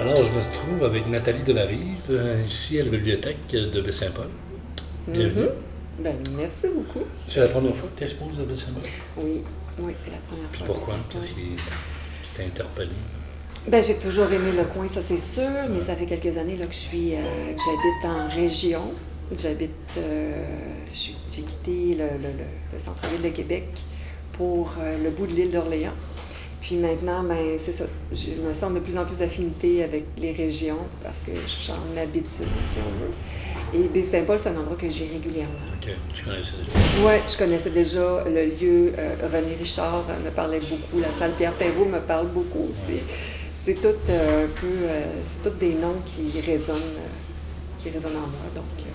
Alors, je me trouve avec Nathalie Delarive, ici à la bibliothèque de Baie-Saint-Paul. Bienvenue. Ben, merci beaucoup. C'est la première fois que tu exposes à Baie-Saint-Paul? Oui, c'est la première Puis fois. pourquoi? Qu'est-ce qui t'a interpellé? Ben, j'ai toujours aimé le coin, ça c'est sûr, mais ça fait quelques années là, que j'habite en région. J'ai quitté le centre-ville de Québec pour le bout de l'île d'Orléans. Puis maintenant, ben, c'est ça. Je me sens de plus en plus affinité avec les régions parce que j'en habite une, si on veut. Et Baie-Saint-Paul, c'est un endroit que je vais régulièrement. OK. Tu connaissais déjà? Oui, je connaissais déjà le lieu. René Richard me parlait beaucoup. La salle Pierre-Perrault me parle beaucoup. C'est tout un peu... c'est tous des noms qui résonnent en moi. Donc,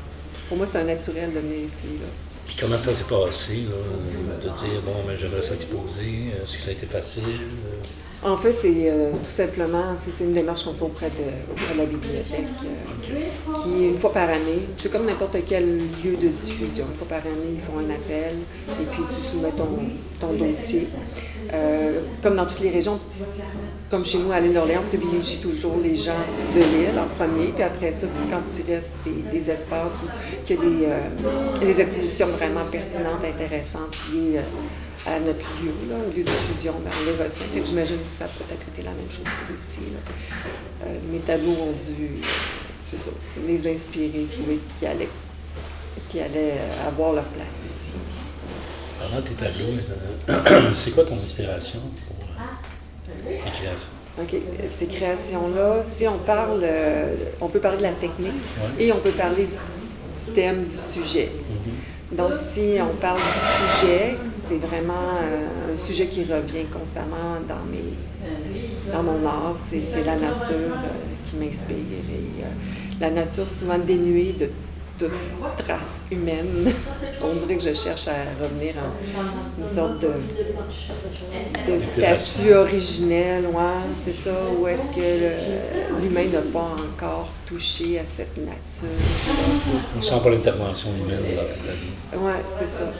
pour moi, c'est un naturel de venir ici, là. Puis comment ça s'est passé, là, de dire, bon, mais j'aimerais ça exposer? Est-ce que ça a été facile? En fait, c'est tout simplement, c'est une démarche qu'on fait auprès de la bibliothèque, qui, une fois par année, c'est comme n'importe quel lieu de diffusion. Une fois par année, ils font un appel et puis tu soumets ton dossier. Comme dans toutes les régions, comme chez nous à l'île d'Orléans, on privilégie toujours les gens de l'île en premier, puis après ça, quand il reste des espaces où il y a des expositions vraiment pertinentes, intéressantes, liées à notre lieu, là, au lieu de diffusion, ben, on les retient. J'imagine que ça a peut-être été la même chose pour ici. Mes tableaux ont dû, c'est ça, les inspirer, trouver qui allaient avoir leur place ici. Pendant tes tableaux, c'est quoi ton inspiration pour tes créations? OK. Ces créations-là, si on parle, on peut parler de la technique et on peut parler du thème, du sujet. Donc, si on parle du sujet, c'est vraiment un sujet qui revient constamment dans mon art. C'est la nature qui m'inspire. Et la nature souvent dénuée de toute trace humaine. On dirait que je cherche à revenir à une sorte de statue originelle, c'est ça, où est-ce que l'humain n'a pas encore touché à cette nature. On sent pas l'intervention humaine dans ta vie. Oui, c'est ça.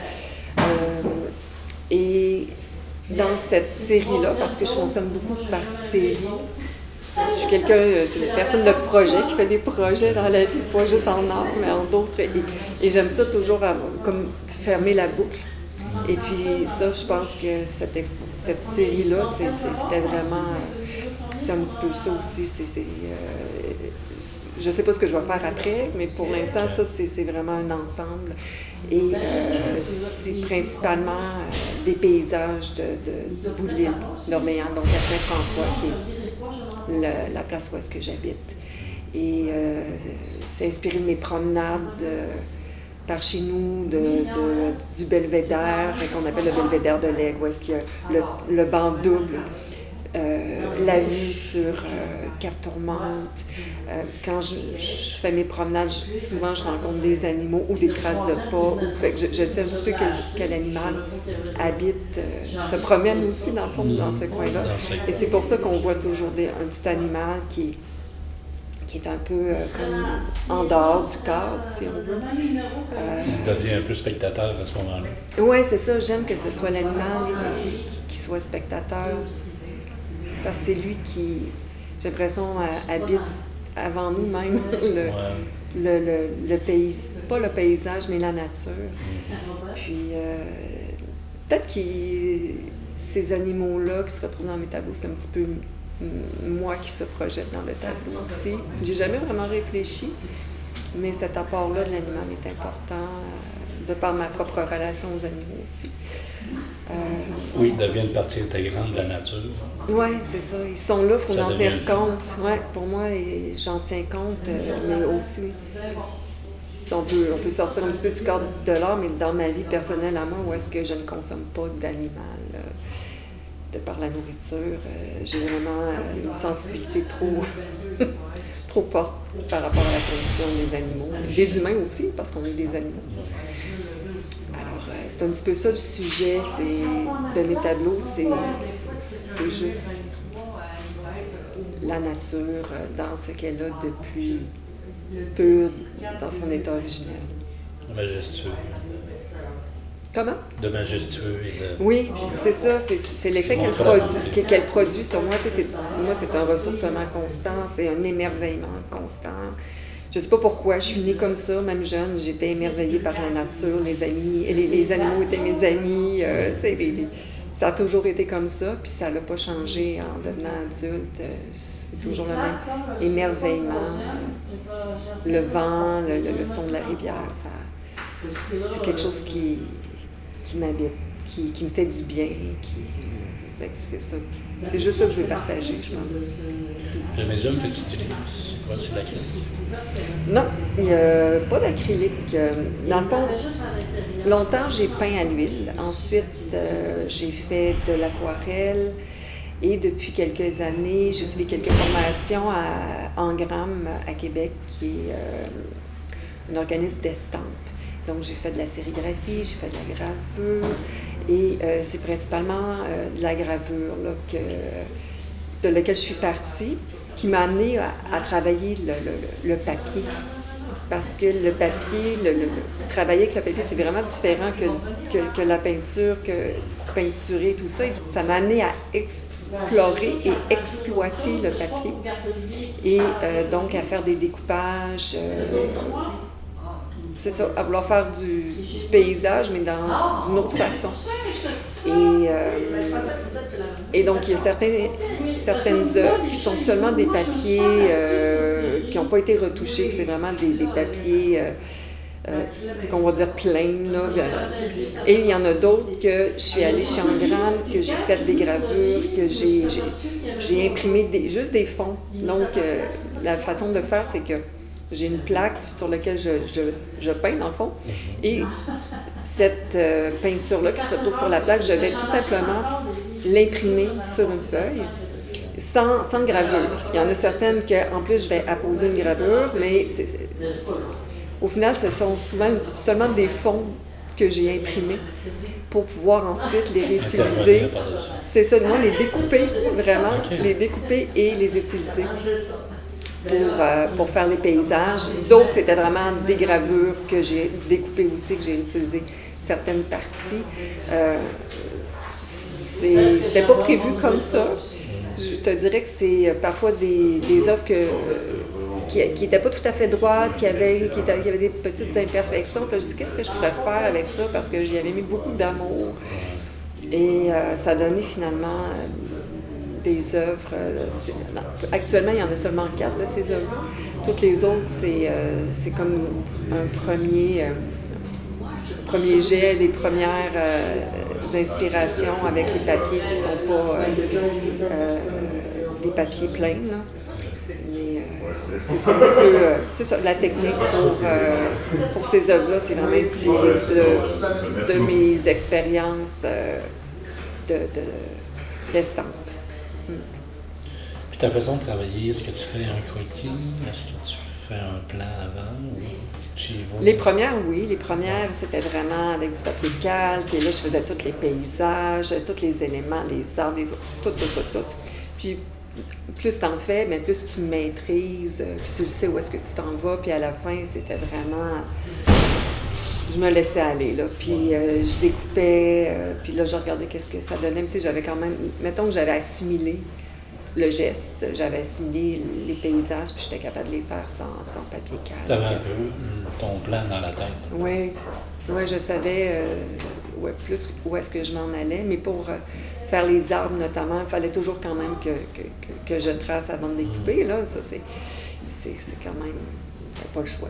Et dans cette série-là, parce que je fonctionne beaucoup par série, je suis une personne de projet qui fait des projets dans la vie, pas juste en art, mais en d'autres. Et j'aime ça toujours comme fermer la boucle. Et puis ça, je pense que cette série-là, c'était vraiment... c'est un petit peu ça aussi. Je ne sais pas ce que je vais faire après, mais pour l'instant, ça, c'est vraiment un ensemble. Et c'est principalement des paysages du bout de l'île d'Orléans, donc à Saint-François, qui est la place où est-ce que j'habite. Et c'est inspiré de mes promenades par chez nous, du belvédère, qu'on appelle le belvédère de l'Aigle, où est-ce qu'il y a le banc double. La vue sur Cap-Tourmente. Quand je fais mes promenades, souvent je rencontre des animaux ou des traces de pas. Fait que je sais un petit peu quel animal habite, se promène aussi dans le fond, dans ce coin-là. Et c'est pour ça qu'on voit toujours un petit animal qui est un peu comme en dehors du cadre, si on veut. Tu deviens un peu spectateur à ce moment-là. Oui, c'est ça. J'aime que ce soit l'animal qui soit spectateur. Parce que c'est lui qui, j'ai l'impression, habite avant nous même le paysage, pas le paysage, mais la nature. Puis peut-être que ces animaux-là qui se retrouvent dans mes tableaux, c'est un petit peu moi qui se projette dans le tableau aussi. J'ai jamais vraiment réfléchi, mais cet apport-là de l'animal est important de par ma propre relation aux animaux aussi. Oui, ils deviennent une partie intégrante de la nature. Oui, c'est ça. Ils sont là, il faut en tenir compte. Ouais, pour moi, j'en tiens compte, mais aussi, on peut sortir un petit peu du cadre de l'art, mais dans ma vie personnelle à moi, où est-ce que je ne consomme pas d'animal de par la nourriture. J'ai vraiment une sensibilité trop forte par rapport à la condition des animaux. Des humains aussi, parce qu'on est des animaux. C'est un petit peu ça le sujet de mes tableaux, c'est juste la nature dans ce qu'elle a de plus pur dans son état originel. Majestueux. Comment? De majestueux et de... Oui, c'est ça, c'est l'effet qu'elle produit sur moi. Tu sais, moi, c'est un ressourcement constant, c'est un émerveillement constant. Je ne sais pas pourquoi, je suis née comme ça, même jeune, j'étais émerveillée par la nature, les amis, les animaux étaient mes amis, tu sais, ça a toujours été comme ça, puis ça n'a pas changé en devenant adulte. C'est toujours le même émerveillement, le vent, le son de la rivière, c'est quelque chose qui m'habite, qui me fait du bien, c'est ça. C'est juste ça que je veux partager, je pense. Le médium que tu utilises, c'est quoi? C'est de l'acrylique? Non, il n'y a pas d'acrylique. Dans le fond, longtemps, j'ai peint à l'huile. Ensuite, j'ai fait de l'aquarelle. Et depuis quelques années, j'ai suivi quelques formations à Engram à Québec, qui est un organisme d'estampes. Donc, j'ai fait de la sérigraphie, j'ai fait de la gravure. Et c'est principalement de la gravure là, de laquelle je suis partie, qui m'a amenée à travailler le papier. Parce que le papier, travailler avec le papier, c'est vraiment différent que la peinture, que peinturer, tout ça. Ça m'a amenée à explorer et exploiter le papier. Et donc à faire des découpages. C'est ça, à vouloir faire du paysage, mais d'une autre façon. Et donc, il y a certaines œuvres qui sont seulement des papiers qui n'ont pas été retouchés. C'est vraiment des papiers qu'on va dire plains. Là. Et il y en a d'autres que je suis allée chez Engram, que j'ai fait des gravures, que j'ai imprimé juste des fonds. Donc, la façon de faire, c'est que j'ai une plaque sur laquelle je peins, dans le fond. Et cette peinture-là qui se retrouve sur la plaque, je vais tout simplement l'imprimer sur une feuille, sans gravure. Il y en a certaines qu'en plus, je vais apposer une gravure, mais au final, ce sont souvent seulement des fonds que j'ai imprimés pour pouvoir ensuite les réutiliser. C'est ça, non, les découper, vraiment, les découper et les utiliser. Pour faire les paysages. D'autres, c'était vraiment des gravures que j'ai découpées aussi, que j'ai utilisées certaines parties. C'était pas prévu comme ça. Je te dirais que c'est parfois des œuvres qui n'étaient pas tout à fait droites, qui avaient des petites imperfections. Puis là, je dis, qu'est-ce que je pourrais faire avec ça? Parce que j'y avais mis beaucoup d'amour. Et ça a donné finalement des œuvres. Actuellement, il y en a seulement 4 de ces œuvres. Toutes les autres, c'est comme un premier jet, des premières inspirations avec les papiers qui ne sont pas des papiers pleins. Là. Mais c'est ça, parce que c'est ça, la technique pour ces œuvres-là, c'est vraiment inspiré de mes expériences d'estampes. Puis ta façon de travailler, est-ce que tu fais un quickie? Est-ce que tu fais un plan avant? Ou tu y vas? Les premières, oui. Les premières, c'était vraiment avec du papier de calque. Et là, je faisais tous les paysages, tous les éléments, les arbres, les autres, tout. Puis, plus tu en fais, mais plus tu maîtrises, puis tu le sais où est-ce que tu t'en vas. Puis à la fin, c'était vraiment... Je me laissais aller, là. Puis je découpais, puis là, je regardais qu'est-ce que ça donnait. Tu sais, j'avais quand même... Mettons que j'avais assimilé le geste, j'avais assimilé les paysages, puis j'étais capable de les faire sans papier calque. Tu avais un peu ton plan dans la tête. Oui, je savais plus où est-ce que je m'en allais, mais pour faire les arbres notamment, il fallait toujours quand même que je trace avant de découper, là. Ça, c'est quand même... pas le choix.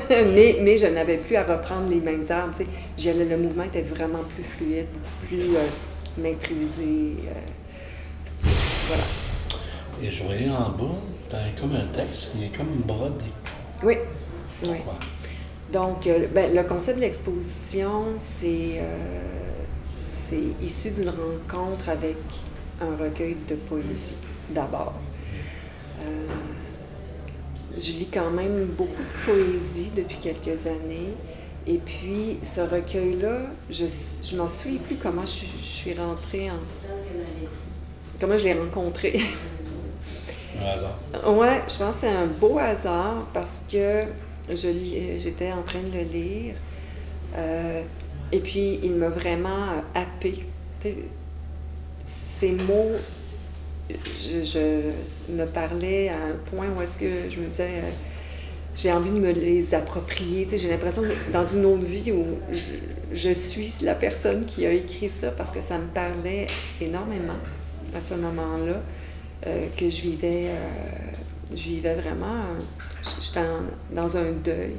mais je n'avais plus à reprendre les mêmes arbres. Tu sais, le mouvement était vraiment plus fluide, beaucoup plus maîtrisé. Voilà. Et je voyais en bas, tu as comme un texte, il est comme brodé. Oui. Oui. Pourquoi? Donc, le concept de l'exposition, c'est issu d'une rencontre avec un recueil de poésie, d'abord. Je lis quand même beaucoup de poésie depuis quelques années. Et puis, ce recueil-là, je m'en souviens plus comment je suis rentrée comment je l'ai rencontré. Un hasard. Oui, je pense que c'est un beau hasard parce que j'étais en train de le lire. Et puis, il m'a vraiment happée. Ces mots, je me parlais à un point où est-ce que je me disais, j'ai envie de me les approprier. J'ai l'impression que dans une autre vie où je suis la personne qui a écrit ça parce que ça me parlait énormément à ce moment-là, que je vivais vraiment, j'étais dans un deuil.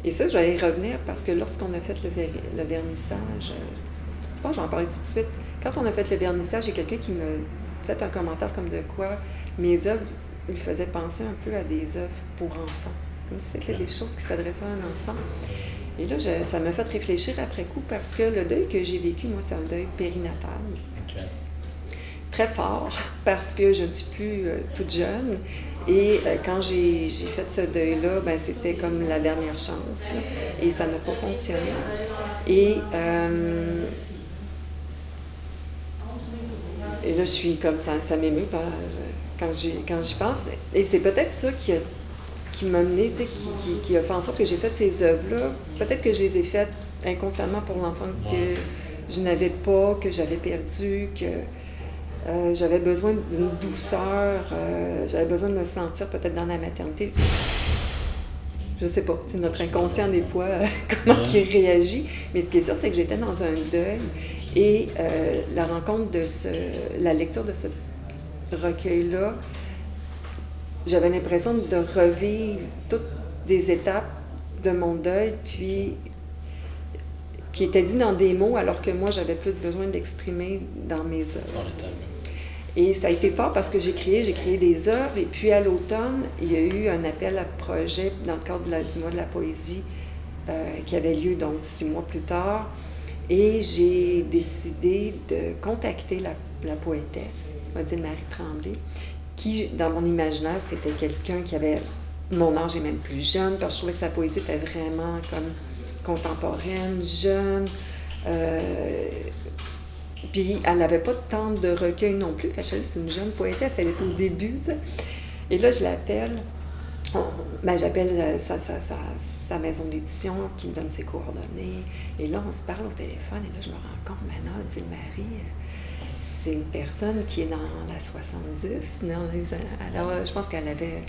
Et ça, je vais y revenir parce que lorsqu'on a fait le vernissage, je pense que j'en parlais tout de suite. Quand on a fait le vernissage, il y a quelqu'un qui m'a fait un commentaire comme de quoi mes œuvres lui faisaient penser un peu à des œuvres pour enfants, comme si c'était des choses qui s'adressaient à un enfant. Et là, ça m'a fait réfléchir après coup parce que le deuil que j'ai vécu, moi, c'est un deuil périnatal. Okay. Très fort parce que je ne suis plus toute jeune. Et quand j'ai fait ce deuil-là, ben, c'était comme la dernière chance. Là, et ça n'a pas fonctionné. Et là, je suis comme ça m'émeut quand j'y pense. Et c'est peut-être ça qui m'a mené, qui a fait en sorte que j'ai fait ces œuvres-là. Peut-être que je les ai faites inconsciemment pour l'enfant que je n'avais pas, que j'avais perdu, que j'avais besoin d'une douceur, j'avais besoin de me sentir peut-être dans la maternité. Je sais pas, c'est notre inconscient des fois, comment il réagit. Mais ce qui est sûr, c'est que j'étais dans un deuil et la rencontre la lecture de ce recueil-là, j'avais l'impression de revivre toutes des étapes de mon deuil, puis qui étaient dit dans des mots, alors que moi, j'avais plus besoin d'exprimer dans mes œuvres. Et ça a été fort parce que j'ai créé des œuvres, et puis à l'automne, il y a eu un appel à projet dans le cadre du mois de la poésie qui avait lieu donc 6 mois plus tard, et j'ai décidé de contacter la poétesse, Odile Marie Tremblay, qui, dans mon imaginaire, c'était quelqu'un qui avait mon âge et même plus jeune, parce que je trouvais que sa poésie était vraiment comme contemporaine, jeune. Puis elle n'avait pas tant de recueil non plus. Fait que c'est une jeune poétesse, elle est au début. T'sais. Et là, je l'appelle. J'appelle sa maison d'édition qui me donne ses coordonnées. Et là, on se parle au téléphone. Et là, je me rends compte, maintenant, Odile Marie, c'est une personne qui est dans la 70. Alors, je pense qu'elle avait,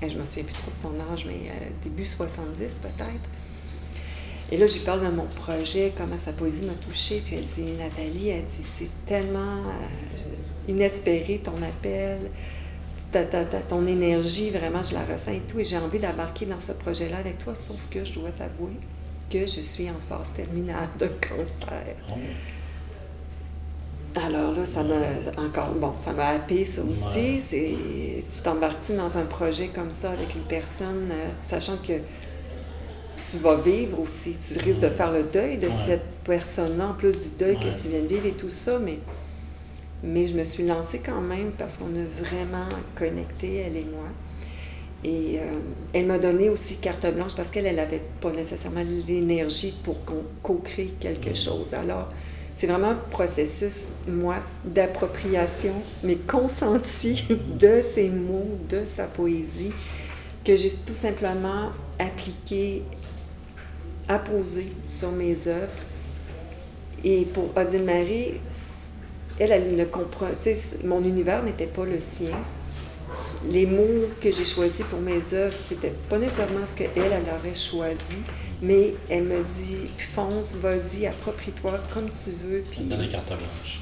je me souviens plus trop de son âge, mais début 70 peut-être. Et là, je lui parle de mon projet, comment sa poésie m'a touchée. Puis elle dit, Nathalie, elle dit, c'est tellement inespéré ton appel, ton énergie, vraiment, je la ressens et tout. Et j'ai envie d'embarquer dans ce projet-là avec toi, sauf que je dois t'avouer que je suis en phase terminale de cancer. Alors là, ça m'a happé ça aussi. Tu t'embarques-tu dans un projet comme ça avec une personne, sachant que tu vas vivre aussi, tu risques de faire le deuil de cette personne-là, en plus du deuil que tu viens de vivre et tout ça, mais je me suis lancée quand même parce qu'on a vraiment connecté, elle et moi. Et elle m'a donné aussi carte blanche parce qu'elle n'avait pas nécessairement l'énergie pour co-créer quelque chose. Alors, c'est vraiment un processus, moi, d'appropriation, mais consenti de ses mots, de sa poésie, que j'ai tout simplement appliqué, apposé sur mes œuvres. Et pour Odile Marie, elle le comprend. Tu sais, mon univers n'était pas le sien. Les mots que j'ai choisis pour mes œuvres, c'était pas nécessairement ce qu'elle aurait choisi, mais elle me dit, fonce, vas-y, approprie-toi comme tu veux. Puis donne la carte blanche.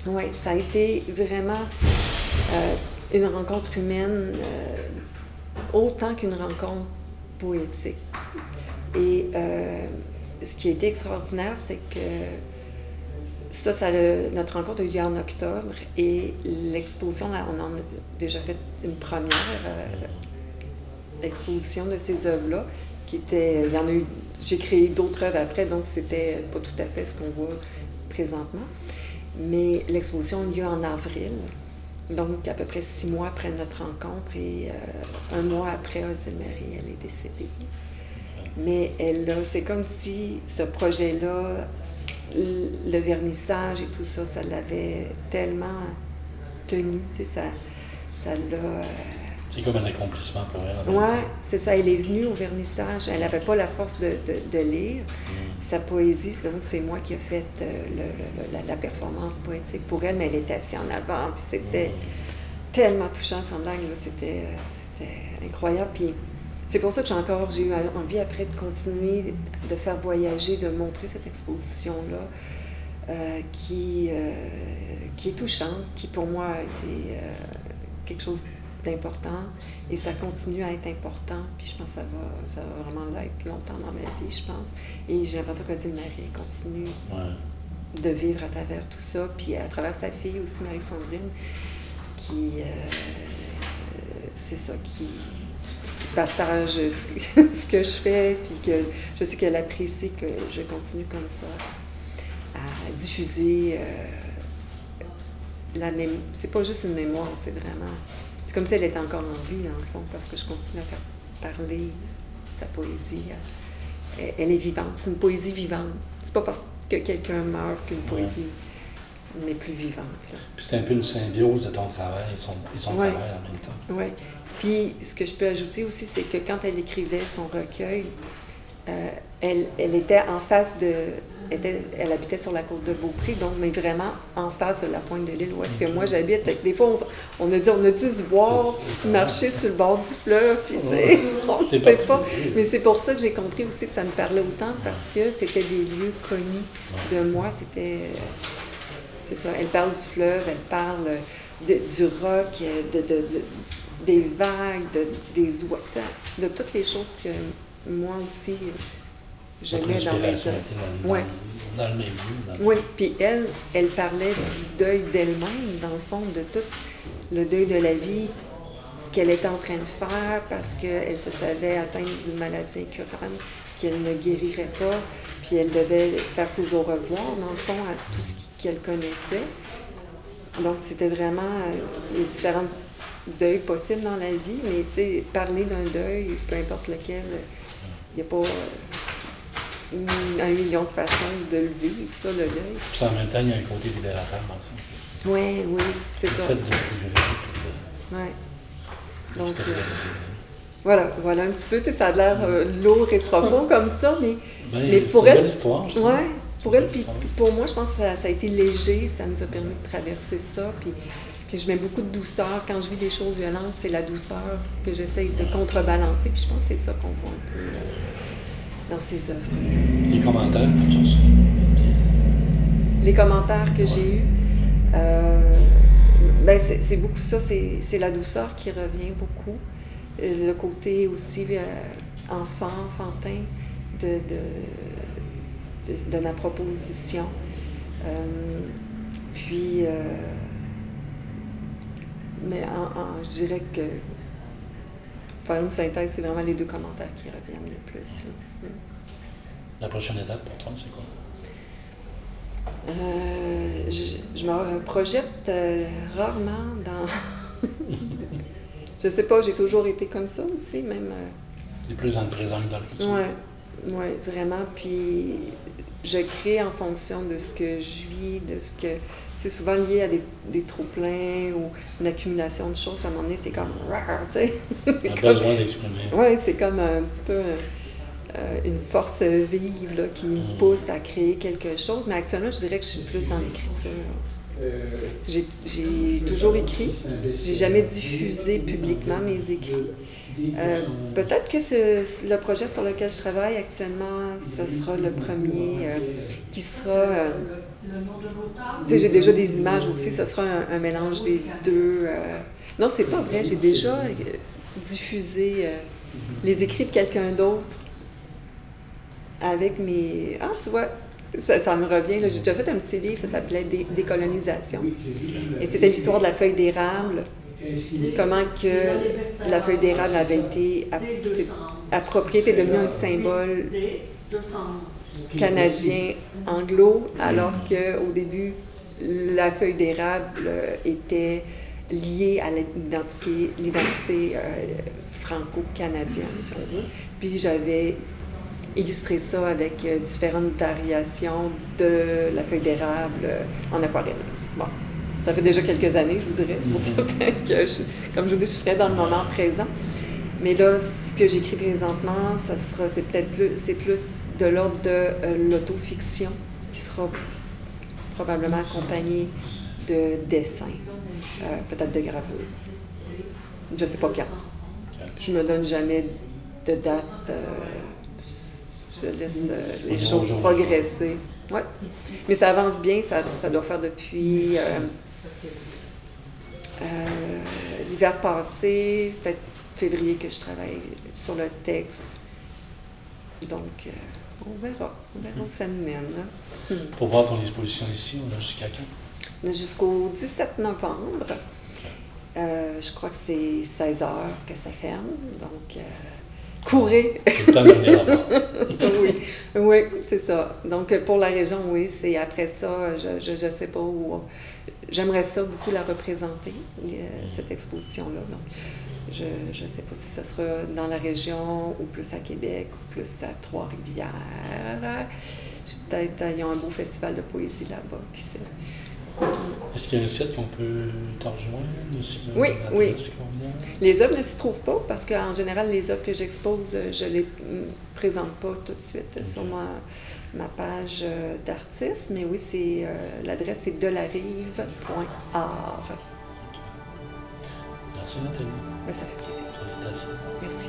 Oui, ça a été vraiment une rencontre humaine autant qu'une rencontre poétique. Et ce qui a été extraordinaire, c'est que notre rencontre a eu lieu en octobre et l'exposition, on en a déjà fait une première exposition de ces œuvres-là, il y en a eu, j'ai créé d'autres œuvres après, donc c'était pas tout à fait ce qu'on voit présentement. Mais l'exposition a eu lieu en avril, donc à peu près 6 mois après notre rencontre et 1 mois après, Odile Marie, elle est décédée. Mais c'est comme si ce projet-là, le vernissage et tout ça, ça l'avait tellement tenu, tu sais, ça l'a C'est comme un accomplissement pour elle. Oui, c'est ça. Elle est venue au vernissage. Elle n'avait pas la force de lire sa poésie. Donc, c'est moi qui ai fait la performance poétique pour elle, mais elle était assise en avant. Puis c'était tellement touchant, son langue. C'était incroyable. Puis c'est pour ça que j'ai eu envie après de continuer, de faire voyager, de montrer cette exposition-là qui est touchante, qui pour moi a été quelque chose d'important et ça continue à être important. Puis je pense que ça va vraiment l'être longtemps dans ma vie, je pense. Et j'ai l'impression que Odile Marie continue de vivre à travers tout ça, puis à travers sa fille aussi, Marie-Sandrine, qui, c'est ça, qui partage ce que je fais, puis que je sais qu'elle apprécie que je continue comme ça à diffuser c'est pas juste une mémoire, c'est vraiment... C'est comme si elle était encore en vie, dans le fond, parce que je continue à faire parler sa poésie. Elle est vivante, c'est une poésie vivante. C'est pas parce que quelqu'un meurt qu'une poésie n'est plus vivante. Là. Puis c'est un peu une symbiose de ton travail et son travail en même temps. Oui. Puis ce que je peux ajouter aussi, c'est que quand elle écrivait son recueil, elle était en face de... Elle habitait sur la côte de Beaupré, donc, mais vraiment en face de la pointe de l'île où est-ce que moi j'habite. Des fois, on a dû se voir marcher sur le bord du fleuve, puis on ne sait pas. Mais c'est pour ça que j'ai compris aussi que ça me parlait autant, parce que c'était des lieux connus de moi. C'est ça, elle parle du fleuve, elle parle du roc, des vagues, des oiseaux, de toutes les choses que moi aussi... Votre inspiration était dans le même lieu. Oui, puis elle parlait du deuil d'elle-même, dans le fond, de tout le deuil de la vie qu'elle était en train de faire parce qu'elle se savait atteinte d'une maladie incurable, qu'elle ne guérirait pas, puis elle devait faire ses au revoir, dans le fond, à tout ce qu'elle connaissait. Donc, c'était vraiment les différents deuils possibles dans la vie, mais tu sais, parler d'un deuil, peu importe lequel, il n'y a pas... 1 million de façons de le vivre, ça, le deuil. Puis en même temps, il y a un côté libérateur dans ça. Oui, c'est ça. Le fait de se libérer, puis de voilà un petit peu, tu sais, ça a l'air lourd et profond comme ça, mais pour elle... C'est une belle histoire, je trouve. Oui, pour elle, puis pour moi, je pense que ça a été léger, ça nous a permis de traverser ça, puis je mets beaucoup de douceur. Quand je vis des choses violentes, c'est la douceur que j'essaye de contrebalancer, puis je pense que c'est ça qu'on voit un peu dans ses œuvres. Les commentaires, comme ça. Les commentaires que j'ai eus, c'est beaucoup ça, c'est la douceur qui revient beaucoup. Le côté aussi enfantin de ma proposition. Mais je dirais que pour faire une synthèse, c'est vraiment les 2 commentaires qui reviennent le plus. La prochaine étape pour toi, c'est quoi? Je me projette rarement dans... Je sais pas, j'ai toujours été comme ça aussi, même... C'est plus dans le présent que dans le futur. Oui, vraiment. Puis je crée en fonction de ce que je vis, de ce que... C'est souvent lié à des trop-pleins ou une accumulation de choses. À un moment donné, c'est comme... Tu sais. Un besoin d'exprimer. Oui, c'est comme un petit peu... une force vive là, qui me pousse à créer quelque chose. Mais actuellement, je dirais que je suis plus dans l'écriture. J'ai toujours écrit. J'ai jamais diffusé publiquement mes écrits. Peut-être que le projet sur lequel je travaille actuellement, ce sera le premier qui sera... tu sais, j'ai déjà des images aussi. Ce sera un mélange des deux. Non, c'est pas vrai. J'ai déjà diffusé les écrits de quelqu'un d'autre avec mes... Ah, tu vois, ça me revient. J'ai déjà fait un petit livre, ça s'appelait Décolonisation. Et c'était l'histoire de la feuille d'érable. Comment que la feuille d'érable avait été appropriée, était devenue un symbole canadien anglo, alors qu'au début, la feuille d'érable était liée à l'identité franco-canadienne, si on veut. Puis j'avais illustré ça avec différentes variations de la feuille d'érable en aquarelle. Bon, Ça fait déjà quelques années, je vous dirais. C'est pour ça que, comme je vous dis, je serais dans le moment présent. Mais là, ce que j'écris présentement, c'est plus de l'ordre de l'autofiction, qui sera probablement accompagné de dessins, peut-être de gravures. Je ne sais pas quand. Je ne me donne jamais de date. Je laisse les choses progresser. Ouais. Mais ça avance bien, ça doit faire depuis l'hiver passé, peut-être février que je travaille sur le texte. Donc, on verra où ça nous mène. Pour voir ton exposition ici, on a jusqu'à quand? On a jusqu'au 17 novembre. Je crois que c'est 16 heures que ça ferme. Donc, courez! C'est le temps de venir là-bas. Oui, c'est ça. Donc, pour la région, oui, c'est après ça, je ne sais pas où. J'aimerais ça beaucoup la représenter, cette exposition-là. Donc, je ne sais pas si ça sera dans la région ou plus à Québec ou plus à Trois-Rivières. Peut-être il y a un beau festival de poésie là-bas, qui sait. Est-ce qu'il y a un site qu'on peut t'en rejoindre? Oui, oui. Les œuvres ne s'y trouvent pas parce qu'en général, les œuvres que j'expose, je ne les présente pas tout de suite sur ma page d'artiste. Mais oui, l'adresse est delarive.art. Merci Nathalie. Ça fait plaisir. Félicitations. Merci.